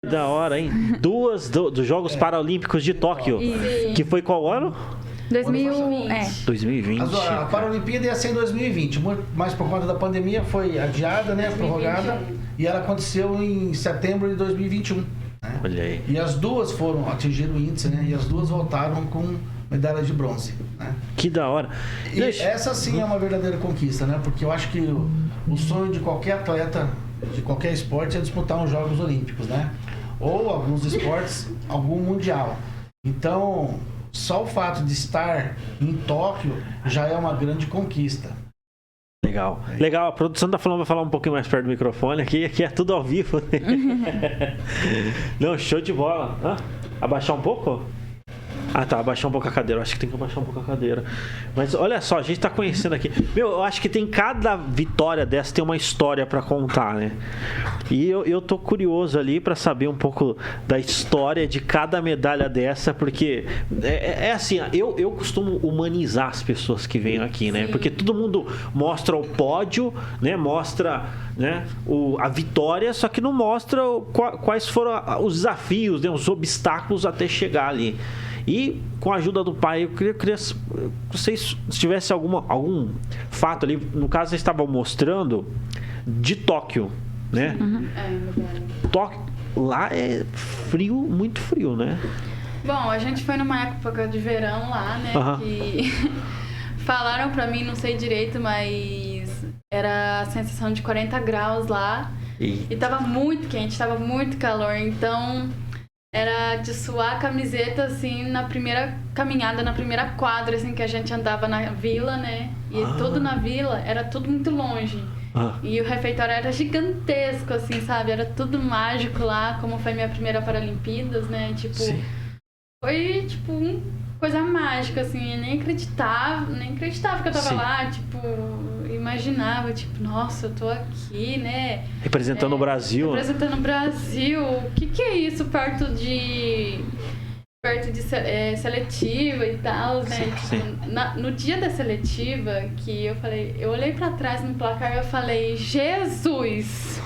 Da hora, hein? Duas dos Jogos Paralímpicos de Tóquio. Isso. Que foi qual ano? 2020. A Paralimpíada ia ser em 2020, mas por conta da pandemia foi adiada, né? 2021. Prorrogada. E ela aconteceu em setembro de 2021. Né? Olha aí. E as duas atingiram o índice, né? E as duas voltaram com medalha de bronze. Né? Que da hora. E essa sim é uma verdadeira conquista, né? Porque eu acho que o sonho de qualquer atleta, de qualquer esporte, é disputar uns Jogos Olímpicos, né? Ou alguns esportes, algum mundial. Então, só o fato de estar em Tóquio já é uma grande conquista. Legal. Legal, a produção tá falando, vai falar um pouquinho mais perto do microfone aqui é tudo ao vivo. Né? Não, show de bola. Ah, abaixar um pouco? Ah, tá, abaixar um pouco a cadeira. Eu acho que tem que abaixar um pouco a cadeira. Mas olha só, a gente tá conhecendo aqui. Meu, eu acho que tem cada vitória dessa tem uma história pra contar, né? E eu tô curioso ali pra saber um pouco da história de cada medalha dessa, porque é assim, eu costumo humanizar as pessoas que vêm aqui, né? Sim. Porque todo mundo mostra o pódio, né? Mostra, né, a vitória, só que não mostra quais foram os desafios, né? Os obstáculos até chegar ali. E com a ajuda do pai, eu queria que vocês tivessem algum fato ali. No caso, vocês estavam mostrando de Tóquio, né? Uhum. Tóquio, lá é frio, muito frio, né? Bom, a gente foi numa época de verão lá, né? Aham. Que falaram pra mim, não sei direito, mas era a sensação de 40 graus lá. E tava muito quente, tava muito calor. Então era de suar a camiseta, assim, na primeira caminhada, na primeira quadra, assim, que a gente andava na vila, né? E tudo na vila era tudo muito longe. E o refeitório era gigantesco, assim, sabe? Era tudo mágico lá, como foi minha primeira Paralimpíadas, né? Tipo, Sim. foi, tipo, coisa mágica, assim. Eu nem acreditava que eu tava Sim. lá, tipo, imaginava, tipo, nossa, eu tô aqui, né? Representando o Brasil. Representando o Brasil. O que é isso perto de seletiva e tal, né? Sim, Tipo, no dia da seletiva, que eu olhei pra trás no placar e eu falei, Jesus!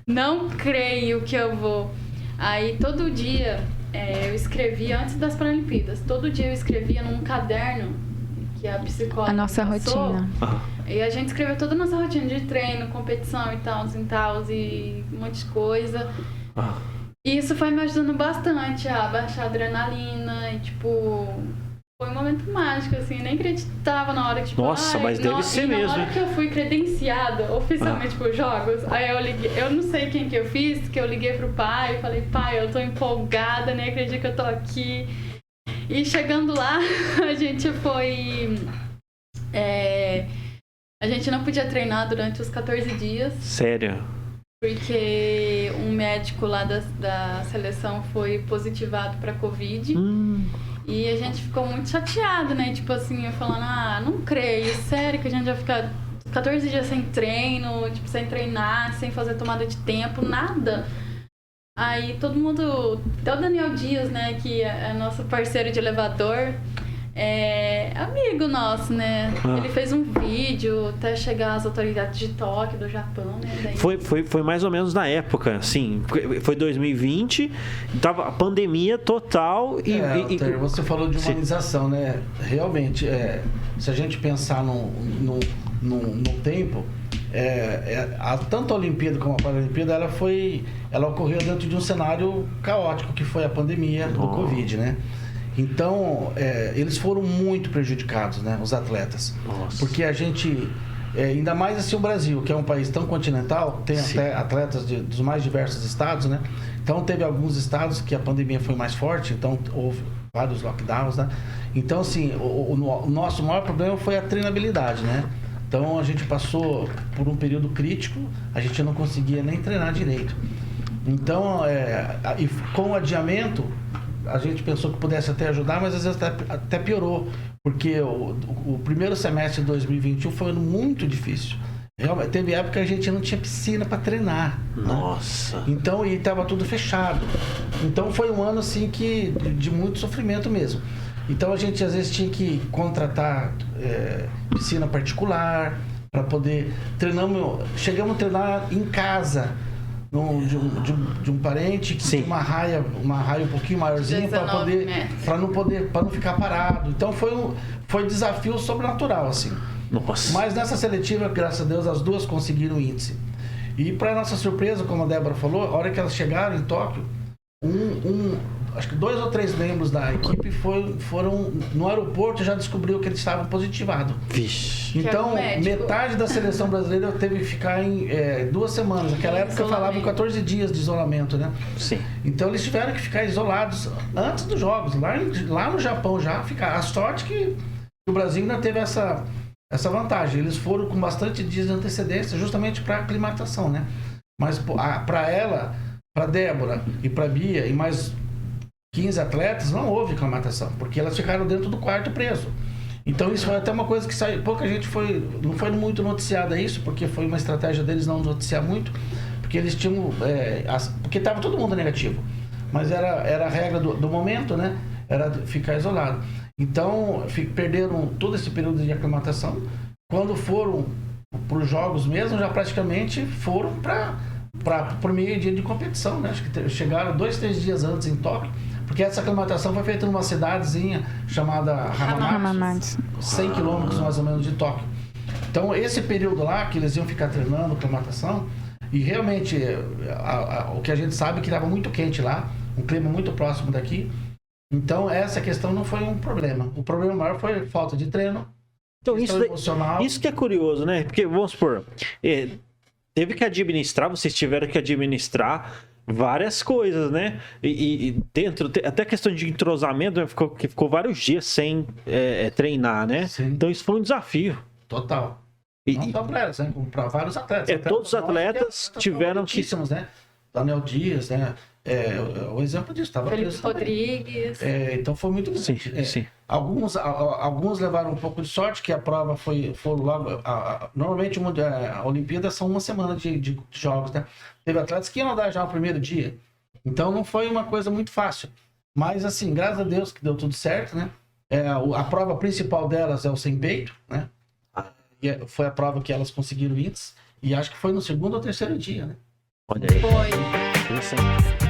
Não creio que eu vou. Aí todo dia eu escrevia, antes das Paralimpíadas, todo dia eu escrevia num caderno que a psicóloga A nossa passou. rotina. E a gente escreveu toda a nossa rotina de treino, competição e tal, e um monte de coisa. E isso foi me ajudando bastante a baixar a adrenalina e, tipo, foi um momento mágico, assim, nem acreditava na hora, tipo... Nossa, mas deve ser e mesmo, na hora hein? que eu fui credenciada oficialmente pros jogos, aí eu liguei, eu não sei quem que eu fiz, que eu liguei pro pai e falei, pai, eu tô empolgada, nem acredito que eu tô aqui. E chegando lá, a gente foi... a gente não podia treinar durante os 14 dias. Sério? Porque um médico lá da seleção foi positivado pra Covid. E a gente ficou muito chateado, né? Tipo assim, eu falando, não creio, sério que a gente vai ficar 14 dias sem treino, tipo, sem treinar, sem fazer tomada de tempo, nada. Aí todo mundo, até o Daniel Dias, né, que é nosso parceiro de elevador, amigo nosso, né? Ele fez um vídeo até chegar às autoridades de Tóquio, do Japão, né? Daí... Foi mais ou menos na época, assim. Foi 2020, tava a pandemia total e você falou de humanização, né? Realmente, se a gente pensar no tempo, tanto a Olimpíada como a Paralimpíada, ela ocorreu dentro de um cenário caótico, que foi a pandemia do Covid, né? Então, eles foram muito prejudicados, né, os atletas. Nossa. Porque a gente, ainda mais assim o Brasil, que é um país tão continental, tem até atletas dos mais diversos estados, né? Então, teve alguns estados que a pandemia foi mais forte, então houve vários lockdowns, né? Então, assim, o nosso maior problema foi a treinabilidade, né? Então, a gente passou por um período crítico, a gente não conseguia nem treinar direito. Então, e com o adiamento, a gente pensou que pudesse até ajudar, mas às vezes até piorou, porque o primeiro semestre de 2021 foi um ano muito difícil. Realmente, teve época que a gente não tinha piscina para treinar. Nossa. Né? Então, e estava tudo fechado. Então, foi um ano assim de muito sofrimento mesmo. Então, a gente às vezes tinha que contratar piscina particular para poder chegamos a treinar em casa. de um parente que Sim. tinha uma raia um pouquinho maiorzinha para 19 metros. para não ficar parado. Então foi desafio sobrenatural assim. Nossa. Mas nessa seletiva, graças a Deus, as duas conseguiram índice. E para nossa surpresa, como a Débora falou, a hora que elas chegaram em Tóquio, acho que 2 ou 3 membros da equipe foram no aeroporto e já descobriu que eles estavam positivados. Vixe. Então, Que era um médico. metade da seleção brasileira teve que ficar em 2 semanas. Naquela época eu falava em 14 dias de isolamento, né? Sim. Então eles tiveram que ficar isolados antes dos jogos, lá no Japão já ficar. A sorte que o Brasil ainda teve essa vantagem. Eles foram com bastante dias de antecedência, justamente para aclimatação, né? Mas para ela, para Débora e para Bia e mais 15 atletas, não houve aclimatação, porque elas ficaram dentro do quarto preso. Então isso foi até uma coisa que saiu, pouca gente não foi muito noticiada isso, porque foi uma estratégia deles não noticiar muito, porque eles tinham, porque estava todo mundo negativo, mas era a regra do momento, né? Era ficar isolado. Então perderam todo esse período de aclimatação. Quando foram para os jogos mesmo, já praticamente foram para o meio dia de competição, né? Acho que chegaram 2, 3 dias antes em Tóquio. Porque essa aclimatação foi feita numa cidadezinha chamada Hamamatsu, 100 quilômetros mais ou menos de Tóquio. Então, esse período lá que eles iam ficar treinando aclimatação, e realmente o que a gente sabe é que estava muito quente lá, um clima muito próximo daqui. Então, essa questão não foi um problema. O problema maior foi falta de treino, Então, questão emocional. isso que é curioso, né? Porque, vamos supor, teve que administrar, vocês tiveram que administrar várias coisas, né? E dentro, até a questão de entrosamento, né? Ficou vários dias sem treinar, né? Sim. Então isso foi um desafio. Total. Não só para elas, né? Para vários atletas. Todos os atletas tiveram que... né? Daniel Dias, né? O exemplo disso, estava Felipe preso também. Rodrigues. Então foi muito Sim, grande. sim. Alguns levaram um pouco de sorte, que a prova foram logo. Normalmente a Olimpíada são uma semana de jogos, né? Teve atletas que iam nadar já no primeiro dia. Então não foi uma coisa muito fácil. Mas assim, graças a Deus que deu tudo certo, né? A prova principal delas é o sem peito, né? Foi a prova que elas conseguiram índice. E acho que foi no 2º ou 3º dia, né? Olha aí. Foi. Interessante.